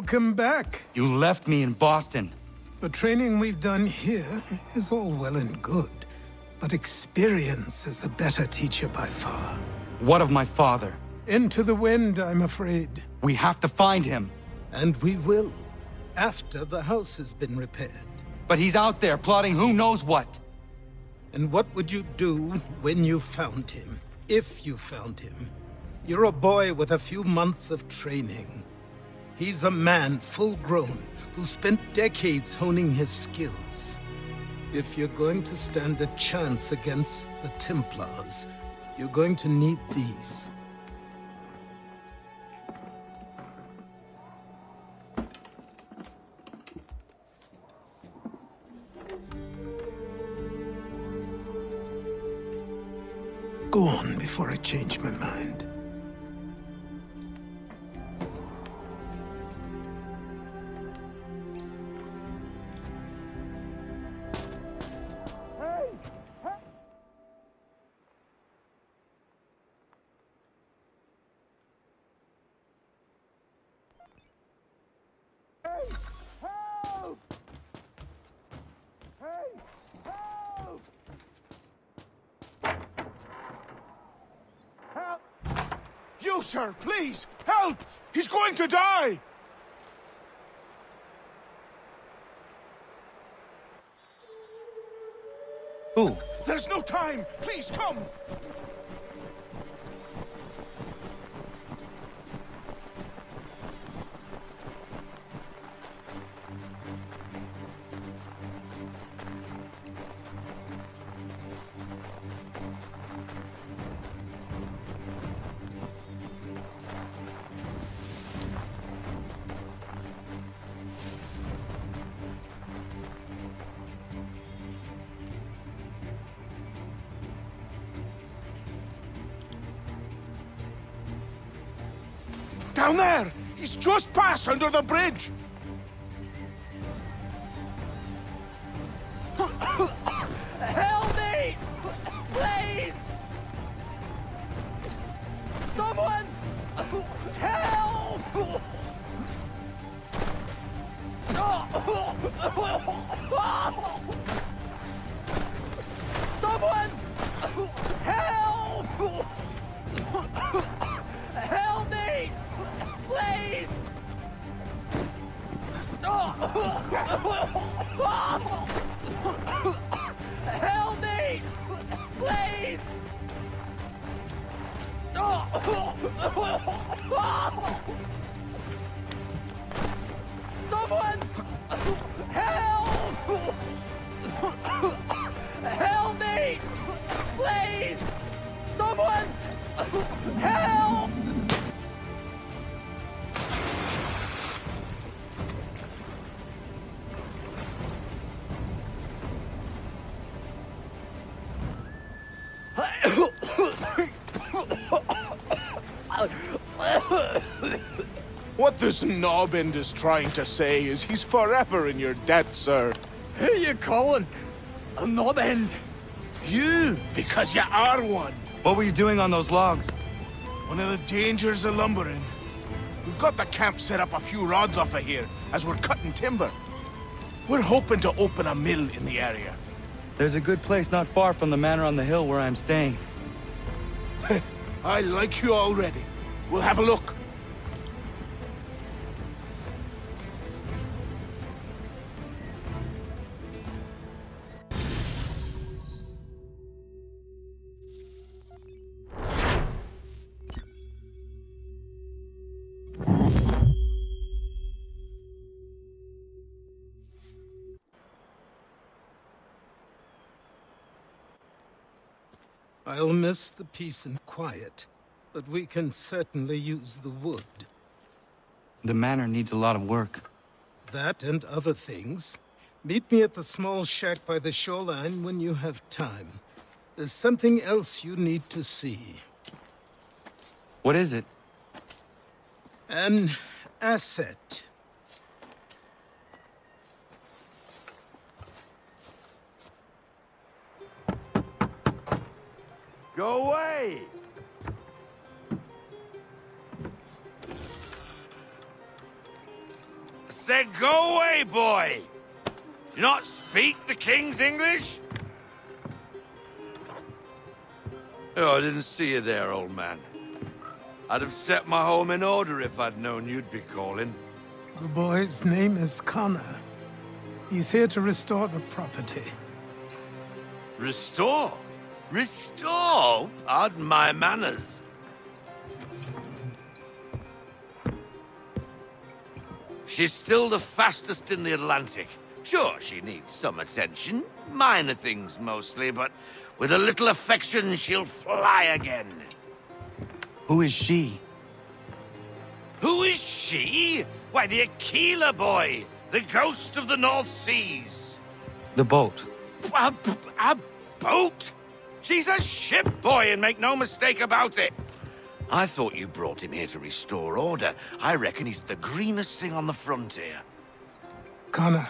Welcome back. You left me in Boston. The training we've done here is all well and good, but experience is a better teacher by far. What of my father? Into the wind, I'm afraid. We have to find him. And we will, after the house has been repaired. But he's out there plotting who knows what. And what would you do when you found him? If you found him? You're a boy with a few months of training. He's a man full grown who spent decades honing his skills. If you're going to stand a chance against the Templars, you're going to need these. Go on before I change my mind. You, sir, please, help! He's going to die! Who? There's no time! Please, come! Down there! He's just passed under the bridge! Help me! Please! Someone! Help! Someone! Help! Help me! Please! Help me! Please! Someone! Help! Help me! Please! Someone! Help! What this knobend is trying to say is he's forever in your debt, sir. Who you calling? A knob end? You, because you are one. What were you doing on those logs? One of the dangers of lumbering. We've got the camp set up a few rods off of here, as we're cutting timber. We're hoping to open a mill in the area. There's a good place not far from the manor on the hill where I'm staying. I like you already. We'll have a look. I'll miss the peace and quiet, but we can certainly use the wood. The manor needs a lot of work. That and other things. Meet me at the small shack by the shoreline when you have time. There's something else you need to see. What is it? An asset. Go away! said go away, boy! Do you not speak the King's English? Oh, I didn't see you there, old man. I'd have set my home in order if I'd known you'd be calling. The boy's name is Connor. He's here to restore the property. Restore? Restore? Pardon my manners. She's still the fastest in the Atlantic. Sure, she needs some attention. Minor things mostly, but with a little affection, she'll fly again. Who is she? Who is she? Why, the Aquila boy, the ghost of the North Seas. The boat. A boat? She's a ship, boy, and make no mistake about it. I thought you brought him here to restore order. I reckon he's the greenest thing on the frontier. Connor,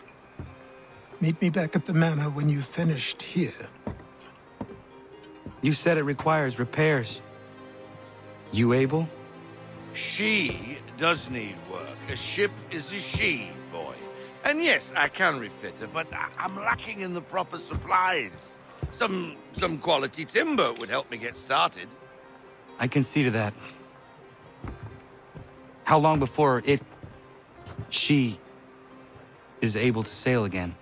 meet me back at the manor when you've finished here. You said it requires repairs. You able? She does need work. A ship is a she, boy. And yes, I can refit her, but I'm lacking in the proper supplies. Some quality timber would help me get started. I can see to that. How long before she is able to sail again?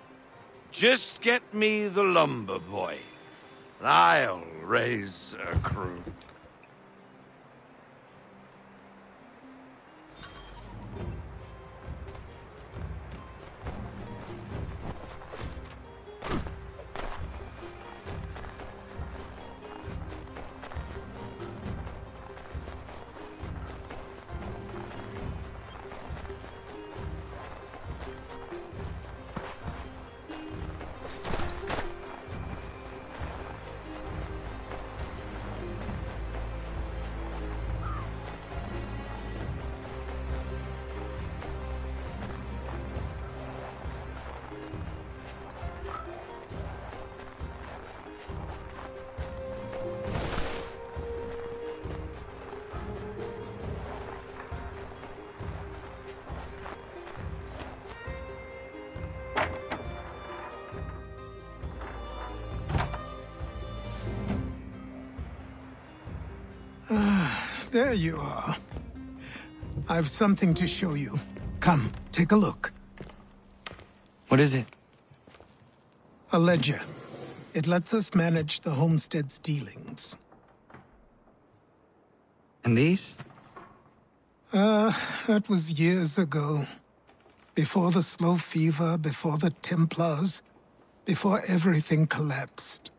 Just get me the lumber, boy. I'll raise a crew. There you are. I've something to show you. Come, take a look. What is it? A ledger. It lets us manage the homestead's dealings. And these? That was years ago. Before the slow fever, before the Templars, before everything collapsed.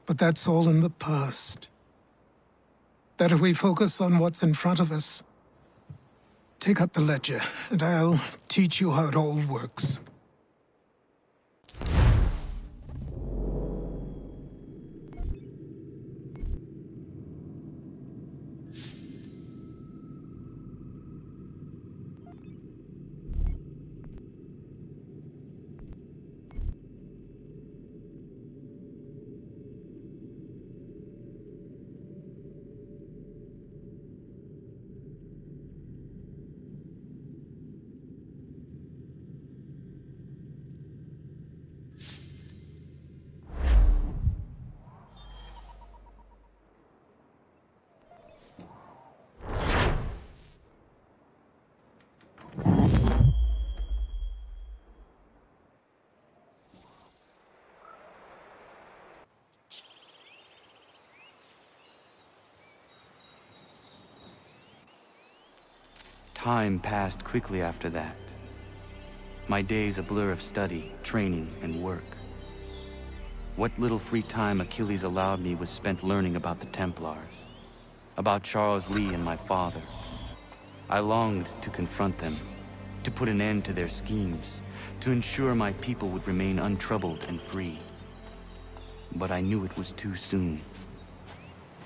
But that's all in the past. Better we focus on what's in front of us. Take up the ledger, and I'll teach you how it all works. Time passed quickly after that. My days a blur of study, training, and work. What little free time Achilles allowed me was spent learning about the Templars, about Charles Lee and my father. I longed to confront them, to put an end to their schemes, to ensure my people would remain untroubled and free. But I knew it was too soon,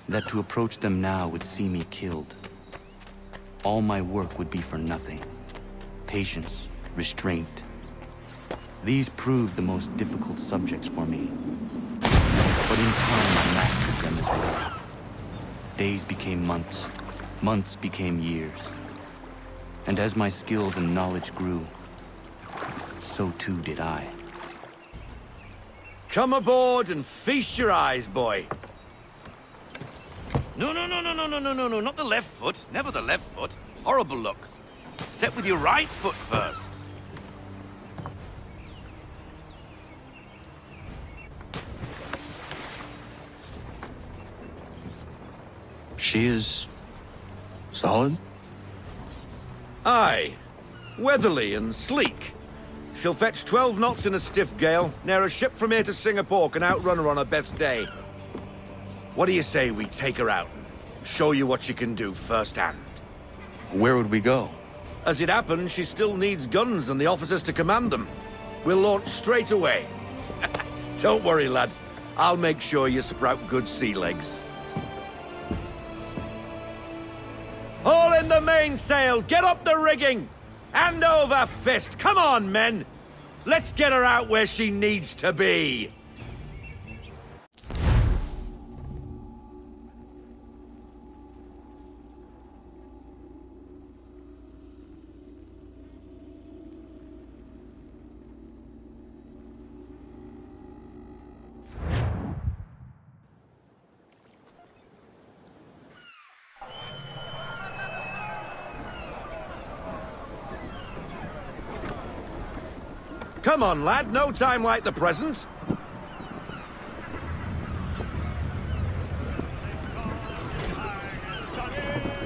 that to approach them now would see me killed. All my work would be for nothing. Patience, restraint. These proved the most difficult subjects for me. But in time, I mastered them as well. Days became months. Months became years. And as my skills and knowledge grew, so too did I. Come aboard and feast your eyes, boy. No, not the left foot. Never the left foot. Horrible look. Step with your right foot first. She is... solid? Aye. Weatherly and sleek. She'll fetch 12 knots in a stiff gale, ne'er a ship from here to Singapore can outrun her on her best day. What do you say we take her out and show you what she can do firsthand? Where would we go? As it happens, she still needs guns and the officers to command them. We'll launch straight away. Don't worry, lad. I'll make sure you sprout good sea legs. All in the mainsail! Get up the rigging! Hand over fist! Come on, men! Let's get her out where she needs to be! Come on, lad. No time like the present.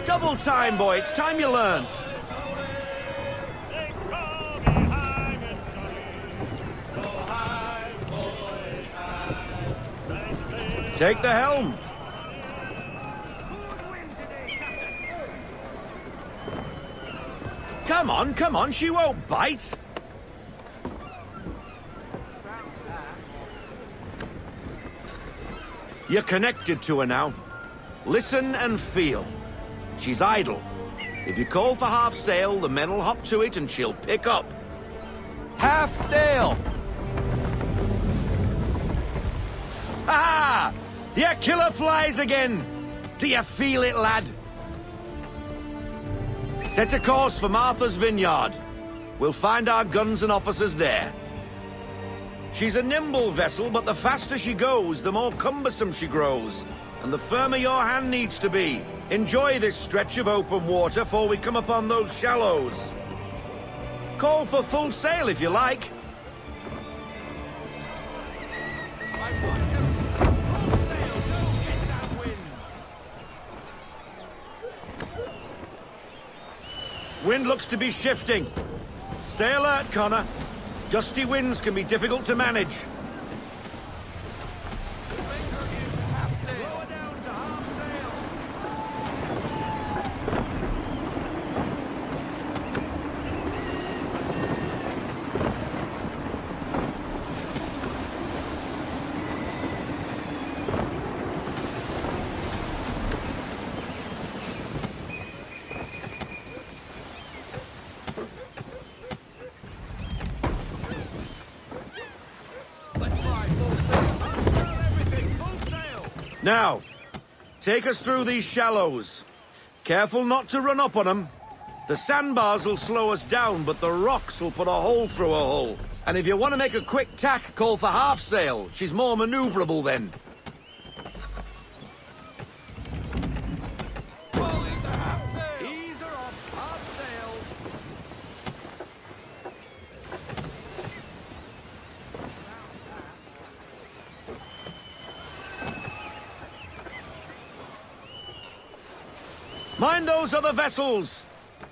Double time, boy. It's time you learned. Take the helm. Come on. She won't bite. You're connected to her now. Listen and feel. She's idle. If you call for half sail, the men will hop to it and she'll pick up. Half sail! Ha! Your killer flies again! Do you feel it, lad? Set a course for Martha's Vineyard. We'll find our guns and officers there. She's a nimble vessel, but the faster she goes, the more cumbersome she grows. And the firmer your hand needs to be. Enjoy this stretch of open water before we come upon those shallows. Call for full sail if you like. Wind looks to be shifting. Stay alert, Connor. Gusty winds can be difficult to manage. Now, take us through these shallows. Careful not to run up on them. The sandbars will slow us down, but the rocks will put a hole through a hull. And if you want to make a quick tack, call for half sail. She's more maneuverable then. Ease her off, half sail. Mind those other vessels!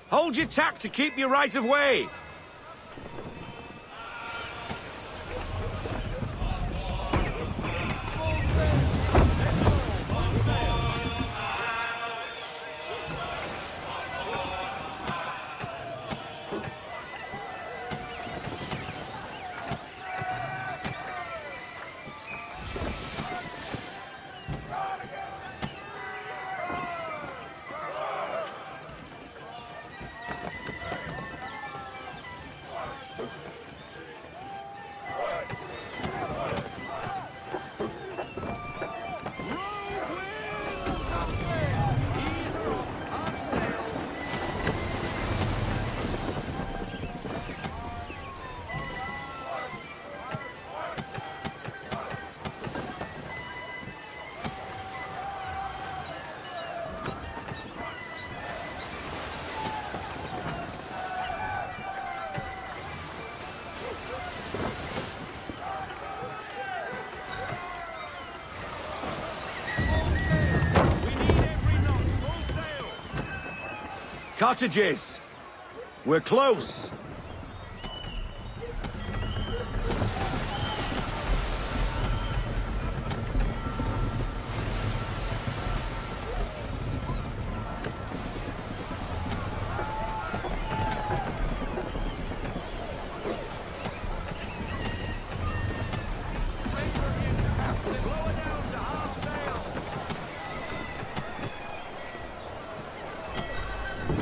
Hold your tack to keep your right of way! Cottages! We're close!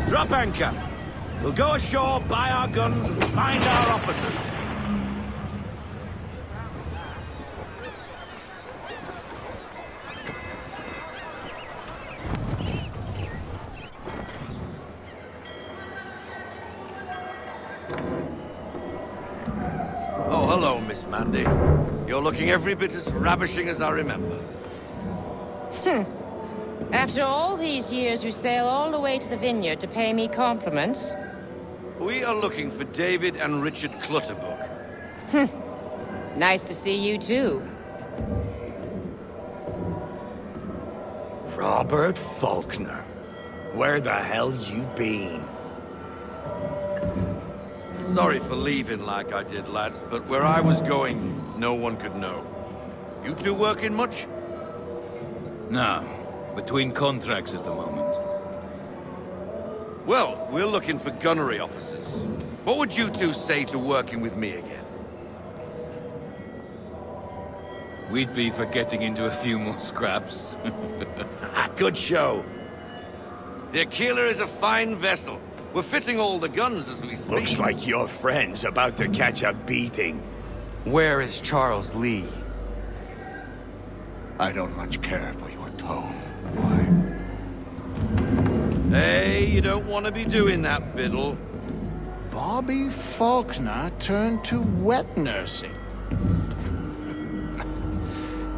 Drop anchor. We'll go ashore, buy our guns, and find our officers. Oh, hello, Miss Mandy. You're looking every bit as ravishing as I remember. After all these years, you sail all the way to the vineyard to pay me compliments? We are looking for David and Richard Clutterbuck. Nice to see you, too. Robert Faulkner. Where the hell you been? Sorry for leaving like I did, lads, but where I was going, no one could know. You two working much? No. Between contracts at the moment. Well, we're looking for gunnery officers. What would you two say to working with me again? We'd be for getting into a few more scraps. Good show. The Aquila is a fine vessel. We're fitting all the guns as we speak. Looks like your friend's about to catch a beating. Where is Charles Lee? I don't much care for your tone. Hey, you don't want to be doing that, Biddle. Bobby Faulkner turned to wet nursing.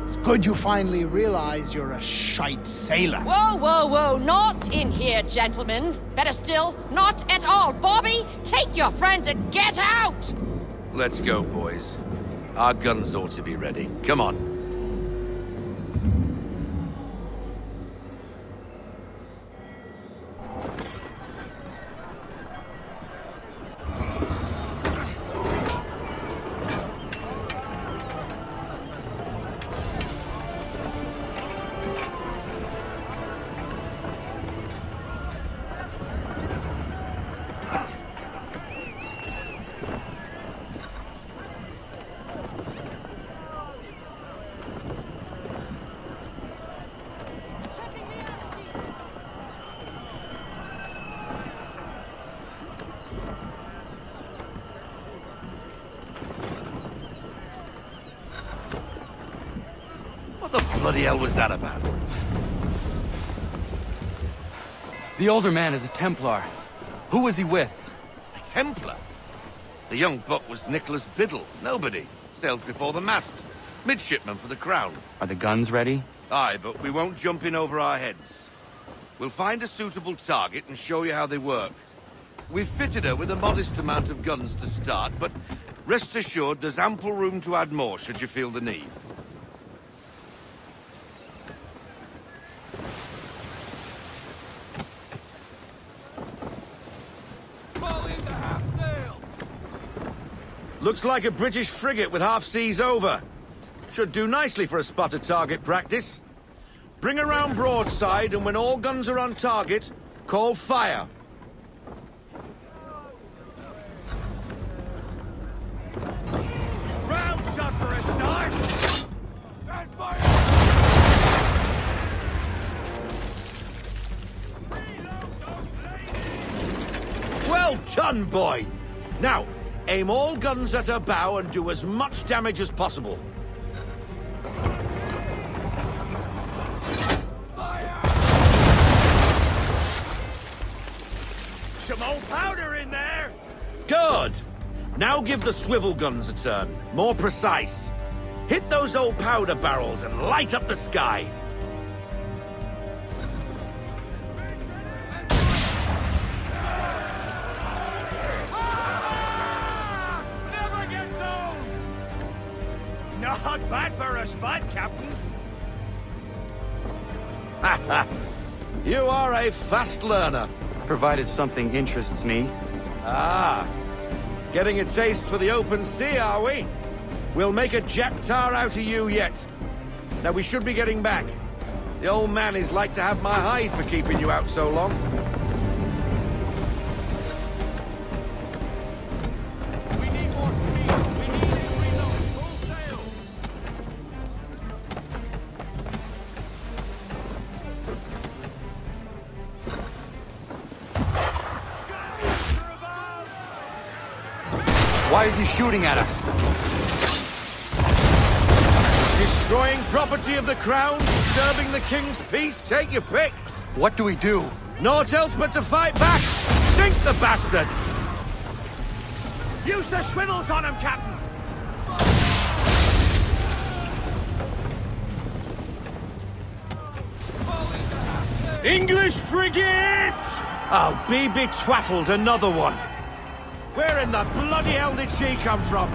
It's good you finally realize you're a shite sailor. Whoa, whoa, whoa, not in here, gentlemen. Better still, not at all. Bobby, take your friends and get out! Let's go, boys. Our guns ought to be ready. Come on. What the bloody hell was that about? The older man is a Templar. Who was he with? A Templar? The young buck was Nicholas Biddle. Nobody. Sails before the mast. Midshipman for the Crown. Are the guns ready? Aye, but we won't jump in over our heads. We'll find a suitable target and show you how they work. We've fitted her with a modest amount of guns to start, but rest assured there's ample room to add more should you feel the need. Looks like a British frigate with half seas over. Should do nicely for a spotted target practice. Bring around broadside, and when all guns are on target, call fire. Round shot for a start! And fire! Well done, boy! Now, aim all guns at her bow and do as much damage as possible. Some old powder in there! Good! Now give the swivel guns a turn. More precise. Hit those old powder barrels and light up the sky. Not bad for a spot, Captain. You are a fast learner. Provided something interests me. Ah, getting a taste for the open sea, are we? We'll make a jack-tar out of you yet. Now we should be getting back. The old man is like to have my hide for keeping you out so long. We need more speed. We need every load. Full sail. Why is he shooting at us? Destroying property of the crown, disturbing the king's peace, take your pick. What do we do? Naught else but to fight back. Sink the bastard. Use the swivels on him, Captain! English frigate! I'll be betwattled, another one. Where in the bloody hell did she come from?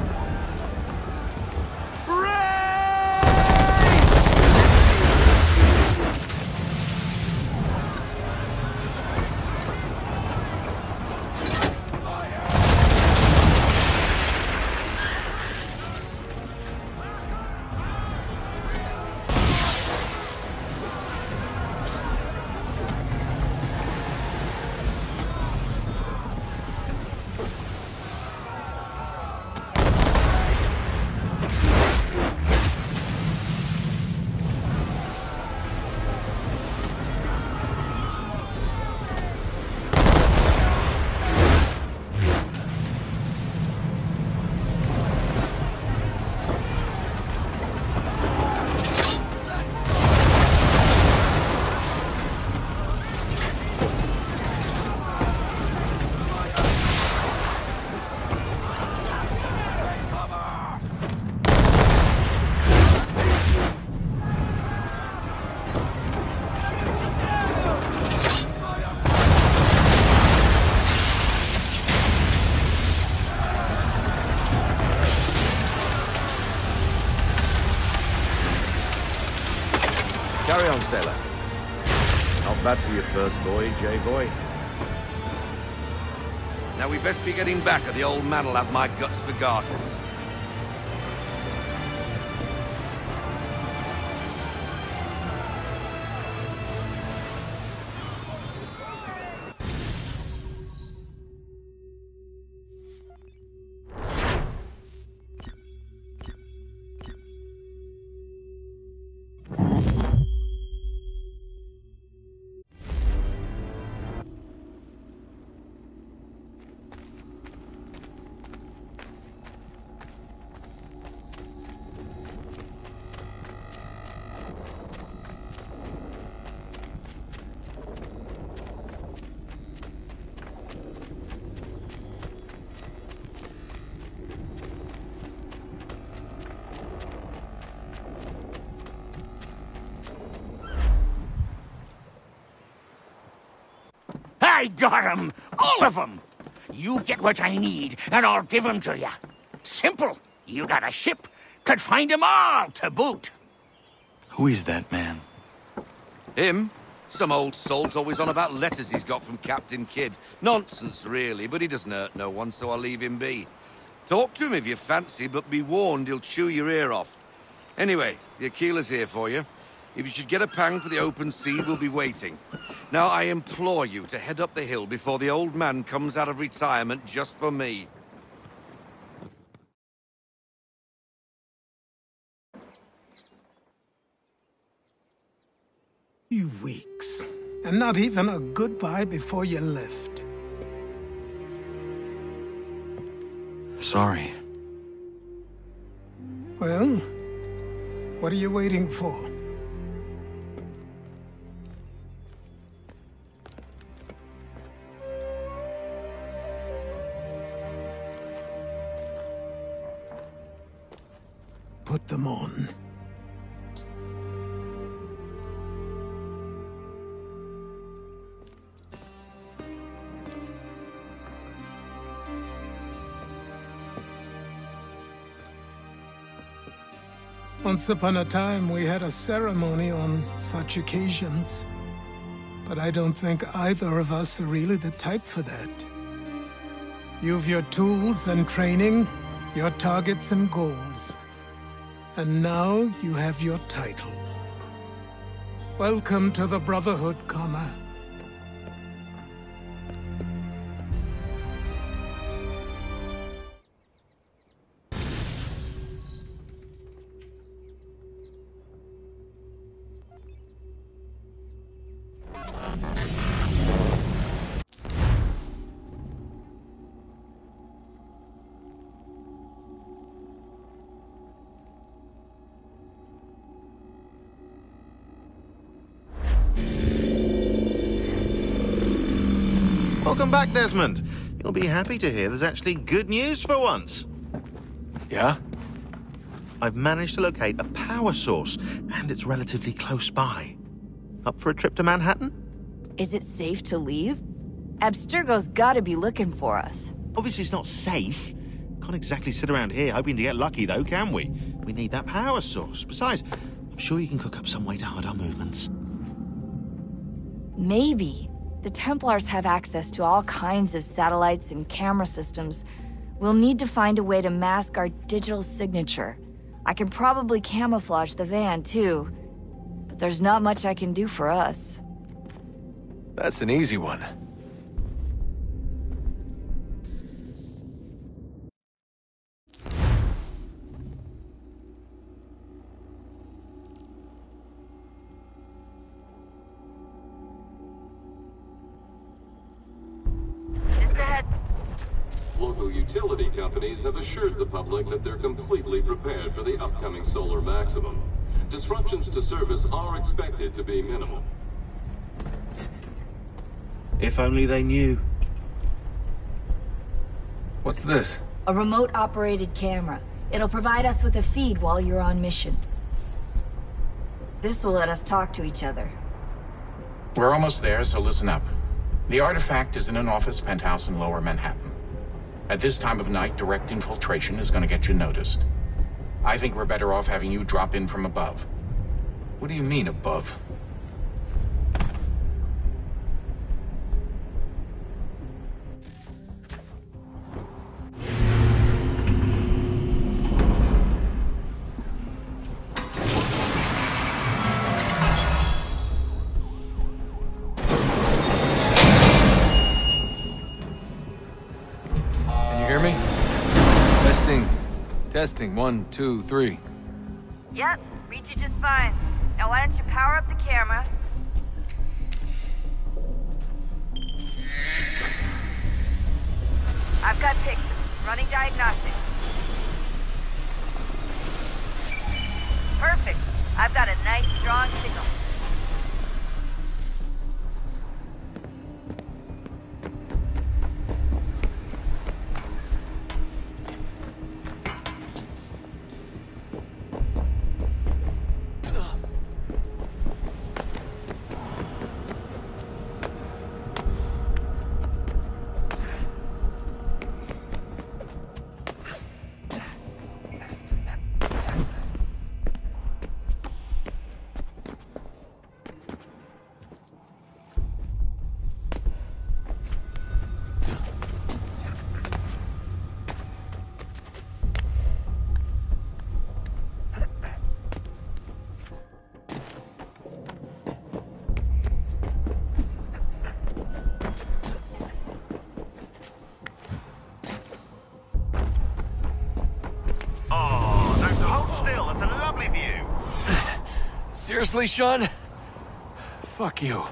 Carry on, sailor. Not bad for your first voyage, eh, boy? Now we best be getting back, or the old man'll have my guts for garters. I got 'em! All of 'em! You get what I need, and I'll give 'em to you. Simple. You got a ship, could find 'em all to boot. Who is that man? Him? Some old salt always on about letters he's got from Captain Kidd. Nonsense, really, but he doesn't hurt no one, so I'll leave him be. Talk to him if you fancy, but be warned he'll chew your ear off. Anyway, the Aquila's here for you. If you should get a pang for the open sea, we'll be waiting. Now, I implore you to head up the hill before the old man comes out of retirement just for me. 3 weeks, and not even a goodbye before you left. Sorry. Well, what are you waiting for? Put them on. Once upon a time, we had a ceremony on such occasions. But I don't think either of us are really the type for that. You've your tools and training, your targets and goals. And now you have your title. Welcome to the Brotherhood, Connor. Welcome back, Desmond. You'll be happy to hear there's actually good news for once. Yeah? I've managed to locate a power source, and it's relatively close by. Up for a trip to Manhattan? Is it safe to leave? Abstergo's gotta be looking for us. Obviously it's not safe. Can't exactly sit around here hoping to get lucky, though, can we? We need that power source. Besides, I'm sure you can cook up some way to hide our movements. Maybe. The Templars have access to all kinds of satellites and camera systems. We'll need to find a way to mask our digital signature. I can probably camouflage the van, too. But there's not much I can do for us. That's an easy one. Local utility companies have assured the public that they're completely prepared for the upcoming solar maximum. Disruptions to service are expected to be minimal. If only they knew. What's this? A remote-operated camera. It'll provide us with a feed while you're on mission. This will let us talk to each other. We're almost there, so listen up. The artifact is in an office penthouse in Lower Manhattan. At this time of night, direct infiltration is going to get you noticed. I think we're better off having you drop in from above. What do you mean, above? Testing, 1, 2, 3. Yep, read you just fine. Now why don't you power up the camera? I've got pictures. Running diagnostics. Perfect. I've got a nice, strong signal. Seriously, Sean? Fuck you.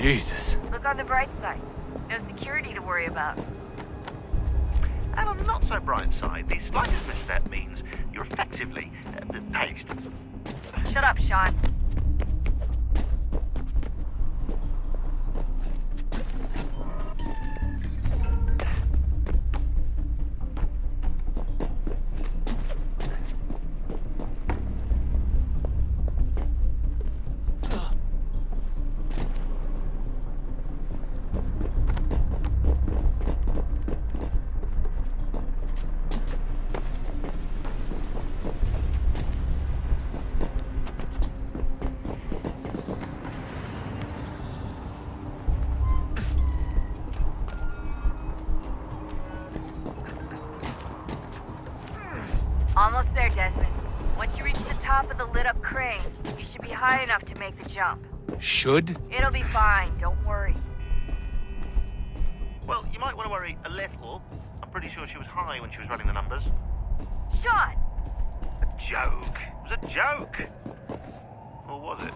Jesus. Look on the bright side. No security to worry about. And on the not so bright side, the slightest misstep means you're effectively paced. Shut up, Sean. Almost there, Desmond. Once you reach the top of the lit-up crane, you should be high enough to make the jump. Should? It'll be fine, don't worry. Well, you might want to worry a little. I'm pretty sure she was high when she was running the numbers. Sean! A joke. It was a joke. Or was it?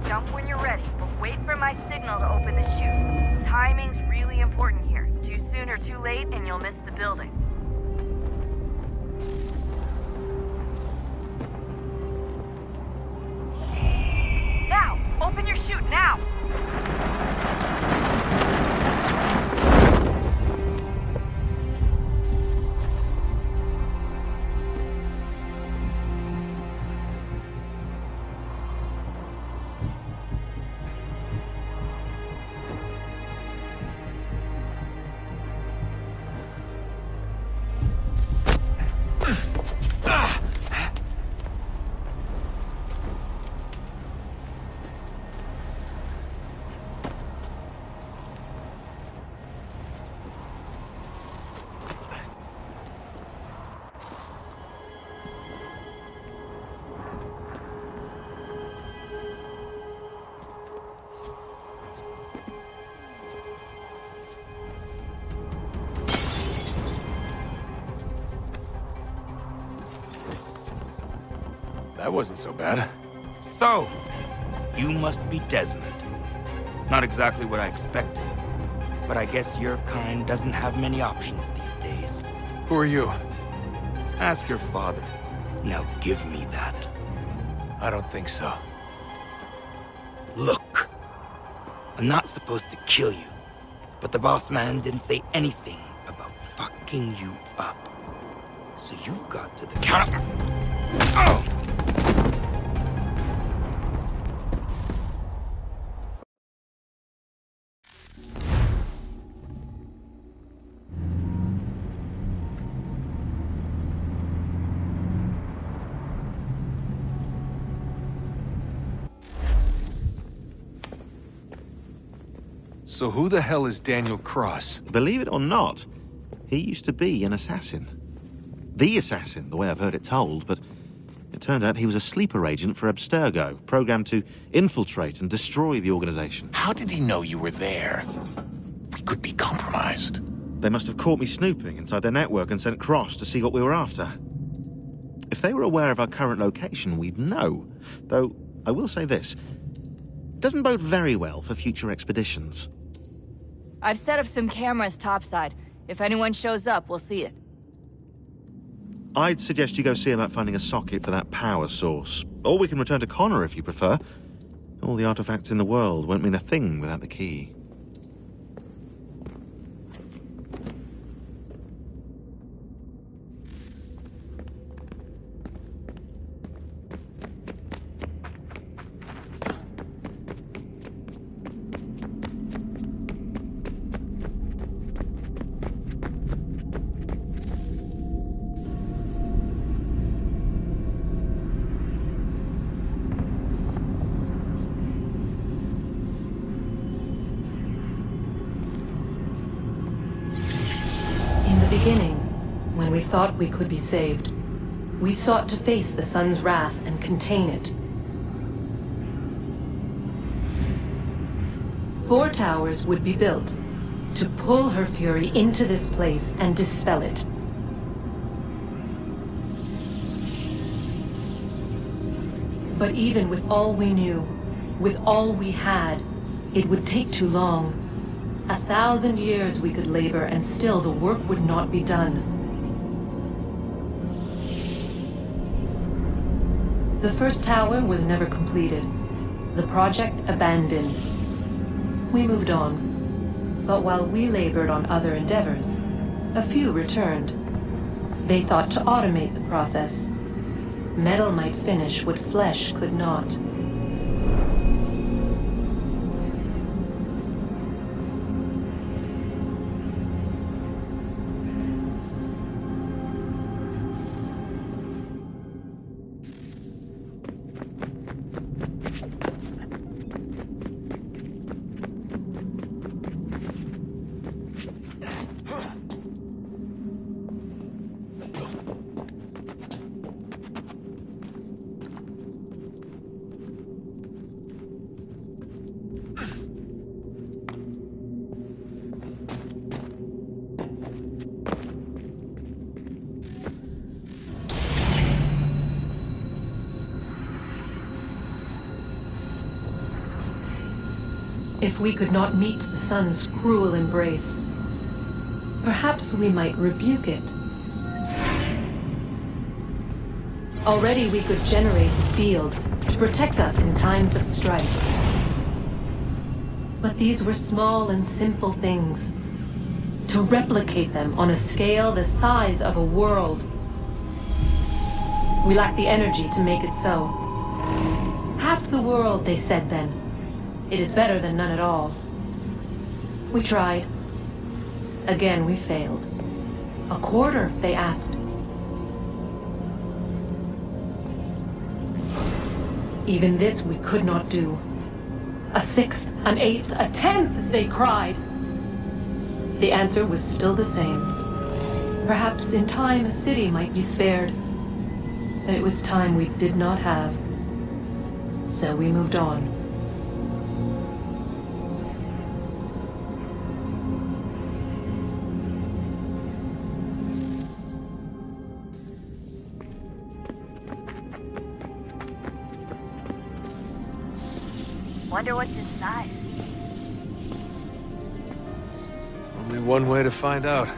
Jump when you're ready, but wait for my signal to open the chute. Timing's really important here. Too soon or too late, and you'll miss the building. Now! Open your chute, now! That wasn't so bad. So, you must be Desmond. Not exactly what I expected, but I guess your kind doesn't have many options these days. Who are you? Ask your father. Now give me that. I don't think so. Look, I'm not supposed to kill you, but the boss man didn't say anything about fucking you up. So you got to the counter. Oh! So who the hell is Daniel Cross? Believe it or not, he used to be an assassin. The assassin, the way I've heard it told, but it turned out he was a sleeper agent for Abstergo, programmed to infiltrate and destroy the organization. How did he know you were there? We could be compromised. They must have caught me snooping inside their network and sent Cross to see what we were after. If they were aware of our current location, we'd know. Though, I will say this. It doesn't bode very well for future expeditions. I've set up some cameras topside. If anyone shows up, we'll see it. I'd suggest you go see about finding a socket for that power source. Or we can return to Connor if you prefer. All the artifacts in the world won't mean a thing without the key. we thought we could be saved, we sought to face the sun's wrath and contain it. 4 towers would be built to pull her fury into this place and dispel it. But even with all we knew, with all we had, it would take too long. 1,000 years we could labor, and still the work would not be done. The first tower was never completed. The project abandoned. We moved on. But while we labored on other endeavors, a few returned. They thought to automate the process. Metal might finish what flesh could not. If we could not meet the sun's cruel embrace, perhaps we might rebuke it. Already we could generate fields to protect us in times of strife. But these were small and simple things. To replicate them on a scale the size of a world, we lacked the energy to make it so. Half the world, they said then. It is better than none at all. We tried. Again, we failed. A quarter, they asked. Even this we could not do. A 1/6, an 1/8, a 1/10, they cried. The answer was still the same. Perhaps in time a city might be spared. But it was time we did not have. So we moved on. Wonder what's inside. Only one way to find out.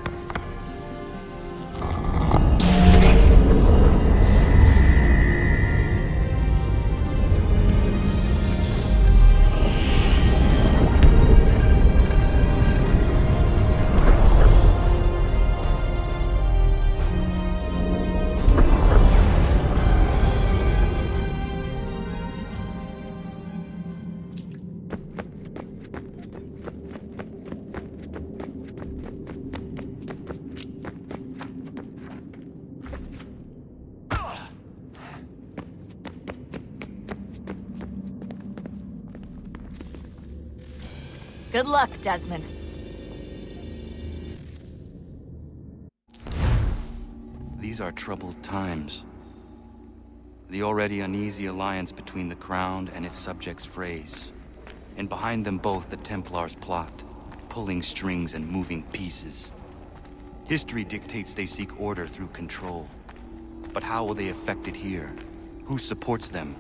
Good luck, Desmond. These are troubled times. The already uneasy alliance between the Crown and its subjects frays. And behind them both the Templars plot, pulling strings and moving pieces. History dictates they seek order through control. But how will they affect it here? Who supports them?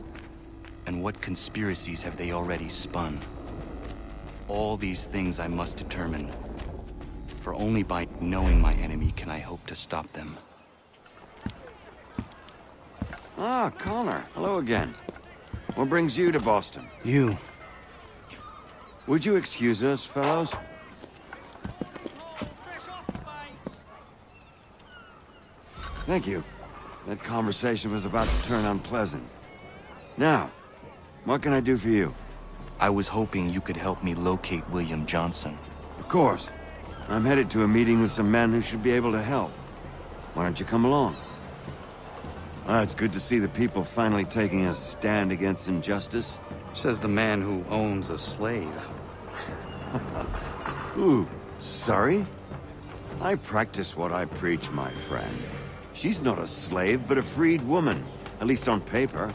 And what conspiracies have they already spun? All these things I must determine. For only by knowing my enemy can I hope to stop them. Ah, Connor. Hello again. What brings you to Boston? You. Would you excuse us, fellows? Thank you. That conversation was about to turn unpleasant. Now, what can I do for you? I was hoping you could help me locate William Johnson. Of course. I'm headed to a meeting with some men who should be able to help. Why don't you come along? It's good to see the people finally taking a stand against injustice. Says the man who owns a slave. Ooh, sorry? I practice what I preach, my friend. She's not a slave, but a freed woman, at least on paper.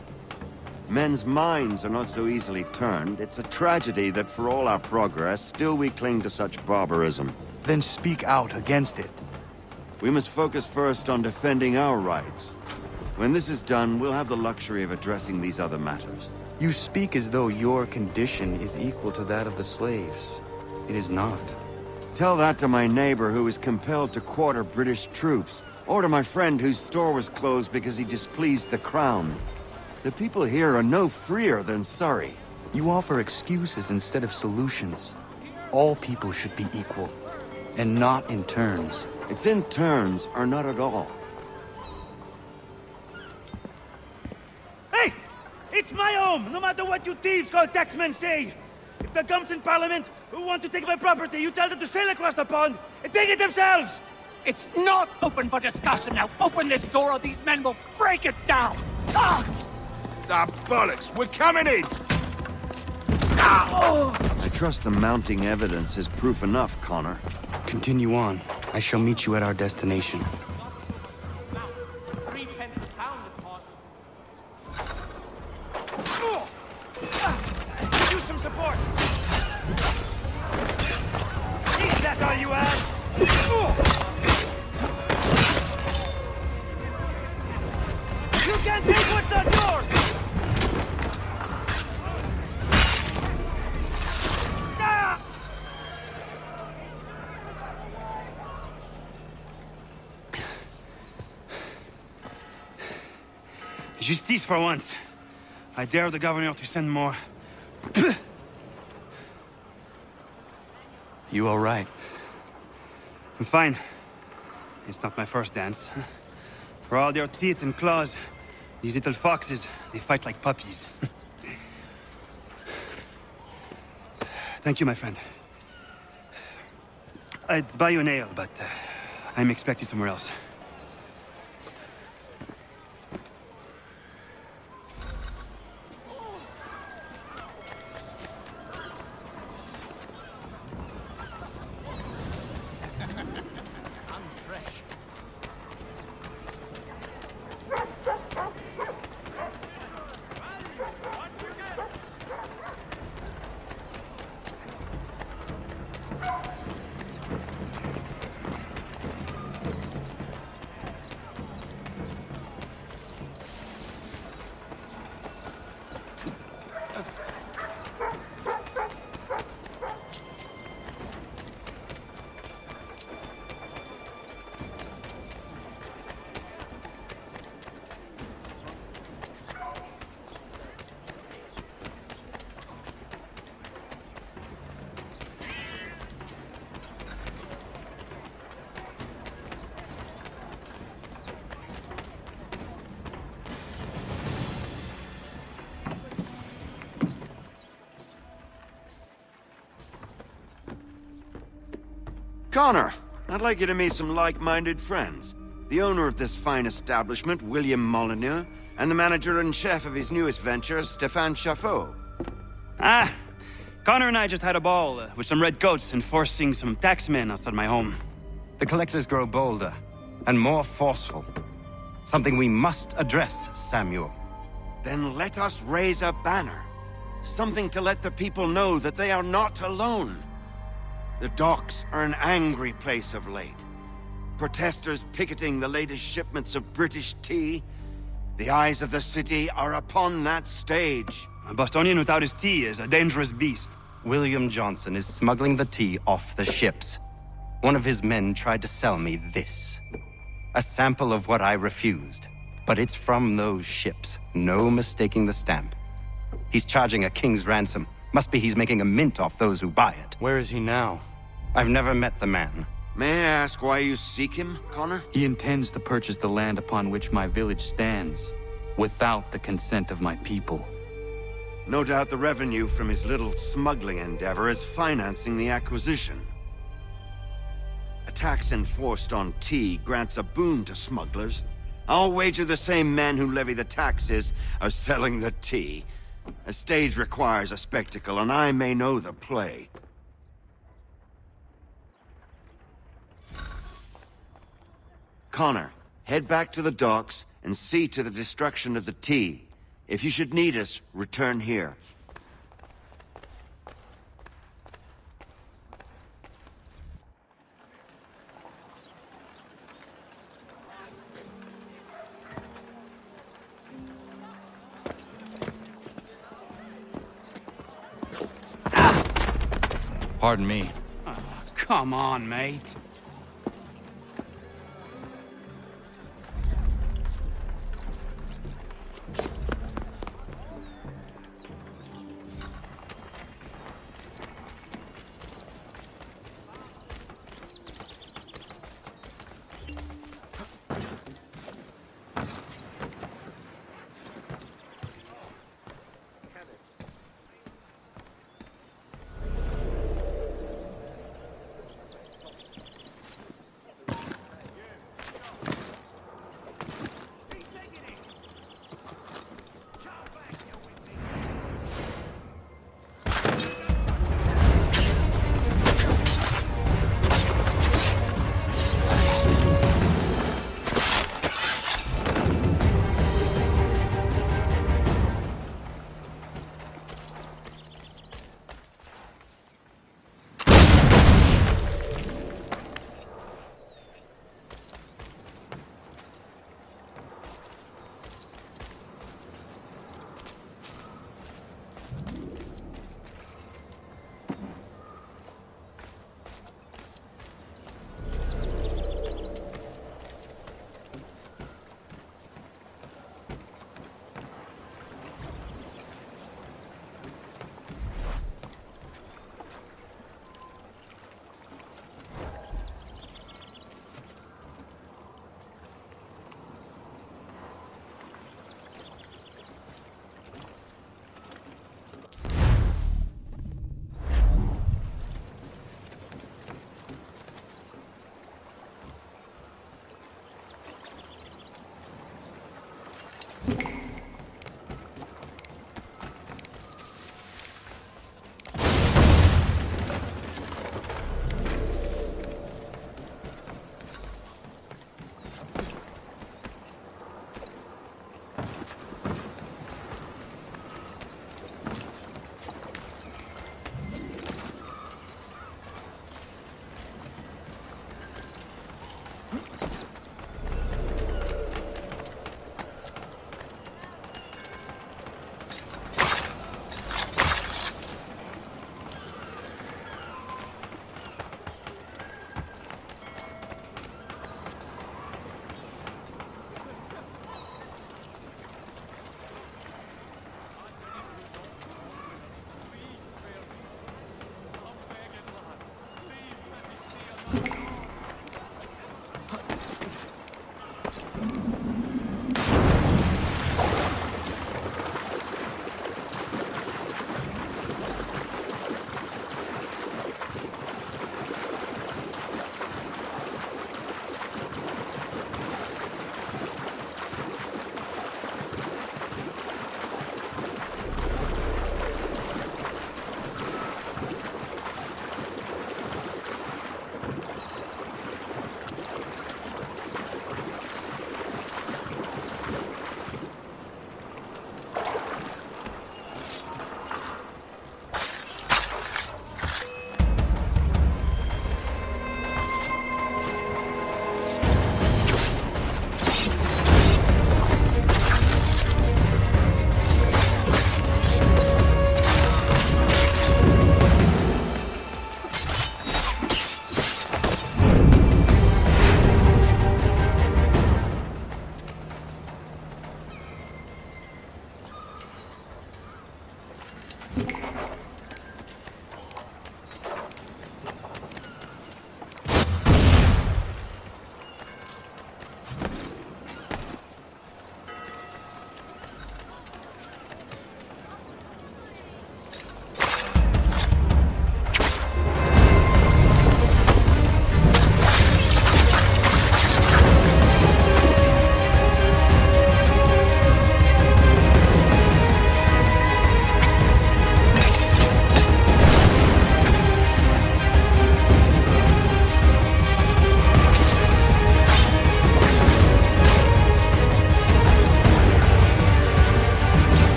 Men's minds are not so easily turned. It's a tragedy that for all our progress, still we cling to such barbarism. Then speak out against it. We must focus first on defending our rights. When this is done, we'll have the luxury of addressing these other matters. You speak as though your condition is equal to that of the slaves. It is not. Tell that to my neighbor who was compelled to quarter British troops, or to my friend whose store was closed because he displeased the crown. The people here are no freer than Surrey. You offer excuses instead of solutions. All people should be equal, and not in turns. It's in turns, or not at all. Hey! It's my home, no matter what you thieves called taxmen say! If the gumps in Parliament who want to take my property, you tell them to sail across the pond and take it themselves! It's not open for discussion now. Open this door or these men will break it down! Ah! Ah, bollocks! We're coming in! I trust the mounting evidence is proof enough, Connor. Continue on. I shall meet you at our destination. Use some support! Is that all you have? You can't take what's not yours! Justice for once. I dare the governor to send more. You all right? I'm fine. It's not my first dance. For all their teeth and claws, these little foxes, they fight like puppies. Thank you, my friend. I'd buy you an ale, but I'm expecting somewhere else. Connor, I'd like you to meet some like-minded friends. The owner of this fine establishment, William Molyneux, and the manager and chef of his newest venture, Stéphane Chaffeau. Ah, Connor and I just had a ball with some red coats enforcing some taxmen outside my home. The collectors grow bolder and more forceful. Something we must address, Samuel. Then let us raise a banner. Something to let the people know that they are not alone. The docks are an angry place of late. Protesters picketing the latest shipments of British tea. The eyes of the city are upon that stage. A Bostonian without his tea is a dangerous beast. William Johnson is smuggling the tea off the ships. One of his men tried to sell me this. A sample of what I refused. But it's from those ships. No mistaking the stamp. He's charging a king's ransom. Must be he's making a mint off those who buy it. Where is he now? I've never met the man. May I ask why you seek him, Connor? He intends to purchase the land upon which my village stands, without the consent of my people. No doubt the revenue from his little smuggling endeavor is financing the acquisition. A tax enforced on tea grants a boon to smugglers. I'll wager the same men who levy the taxes are selling the tea. A stage requires a spectacle, and I may know the play. Connor, head back to the docks and see to the destruction of the T. If you should need us, return here. Pardon me. Oh, come on, mate.